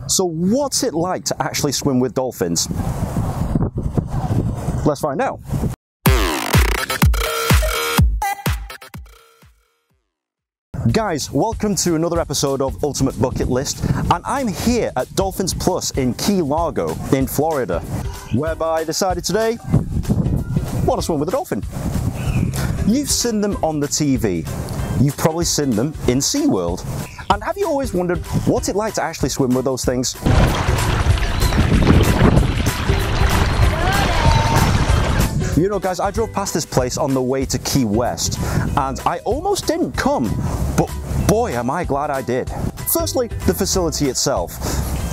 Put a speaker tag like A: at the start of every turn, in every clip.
A: So what's it like to actually swim with dolphins? Let's find out. Guys, welcome to another episode of Ultimate Bucket List, and I'm here at Dolphins Plus in Key Largo in Florida, whereby I decided today, want to swim with a dolphin. You've seen them on the TV, you've probably seen them in SeaWorld, and have you always wondered what's it like to actually swim with those things? You know guys, I drove past this place on the way to Key West, and I almost didn't come, but boy am I glad I did. Firstly, the facility itself.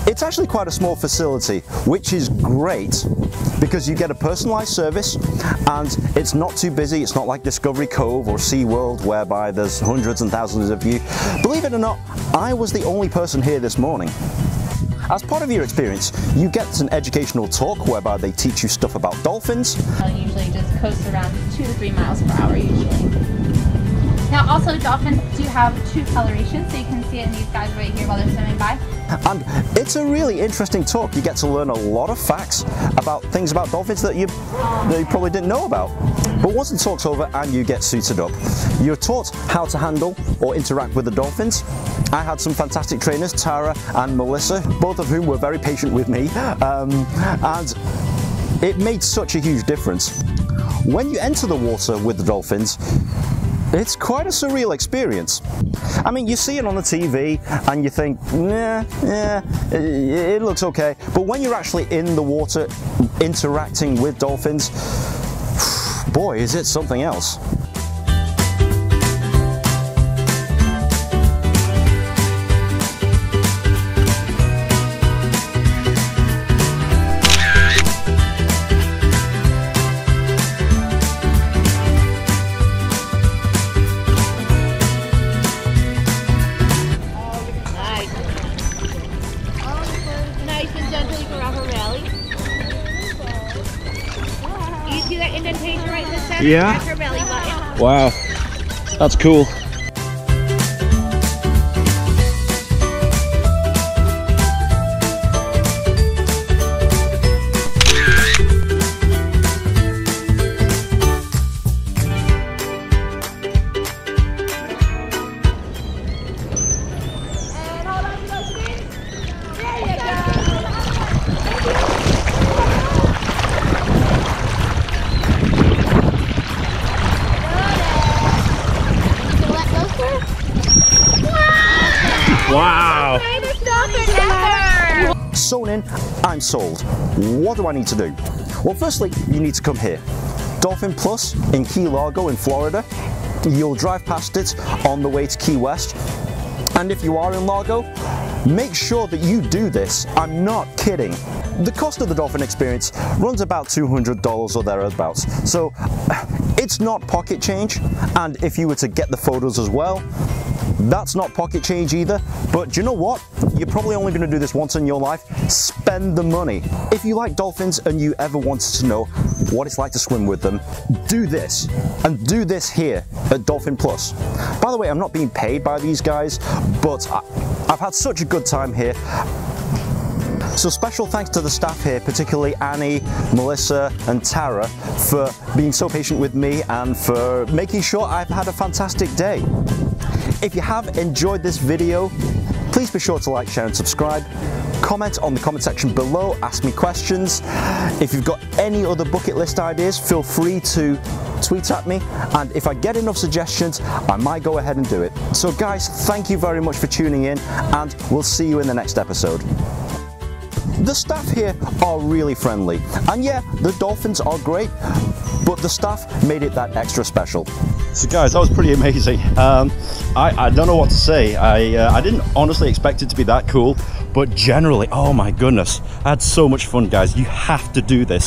A: It's actually quite a small facility, which is great because you get a personalized service and it's not too busy. It's not like Discovery Cove or SeaWorld whereby there's hundreds and thousands of you. Believe it or not, I was the only person here this morning. As part of your experience, you get an educational talk whereby they teach you stuff about dolphins.
B: I'll usually just coast around 2 to 3 miles per hour usually. Now also dolphins do have true coloration, so you can see it in these guys right here while they're swimming by.
A: And it's a really interesting talk. You get to learn a lot of facts about things about dolphins that you probably didn't know about. But once the talk's over and you get suited up, you're taught how to handle or interact with the dolphins. I had some fantastic trainers, Tara and Melissa, both of whom were very patient with me, and it made such a huge difference. When you enter the water with the dolphins, it's quite a surreal experience. I mean, you see it on the TV and you think, it looks okay. But when you're actually in the water interacting with dolphins, boy, is it something else.
B: Indentation right in the center.
A: Yeah.
B: That's her belly button.
A: Wow, that's cool.
B: And hold on to those feet. There you go.
A: Wow!
B: Greatest dolphin ever!
A: Sewn in, I'm sold. What do I need to do? Well, firstly, you need to come here. Dolphin Plus in Key Largo in Florida. You'll drive past it on the way to Key West. And if you are in Largo, make sure that you do this. I'm not kidding. The cost of the dolphin experience runs about $200 or thereabouts. So it's not pocket change. And if you were to get the photos as well, that's not pocket change either, but do you know what? You're probably only going to do this once in your life. Spend the money. If you like dolphins and you ever wanted to know what it's like to swim with them, do this, and do this here at Dolphin Plus. By the way, I'm not being paid by these guys, but I've had such a good time here. So special thanks to the staff here, particularly Annie, Melissa and Tara, for being so patient with me and for making sure I've had a fantastic day. If you have enjoyed this video, please be sure to like, share and subscribe. Comment on the comment section below, ask me questions. If you've got any other bucket list ideas, feel free to tweet at me, and if I get enough suggestions, I might go ahead and do it. So guys, thank you very much for tuning in, and we'll see you in the next episode. The staff here are really friendly, and yeah, the dolphins are great, but the staff made it that extra special. So guys, that was pretty amazing. I don't know what to say. I didn't honestly expect it to be that cool, but generally, oh my goodness, I had so much fun, guys. You have to do this.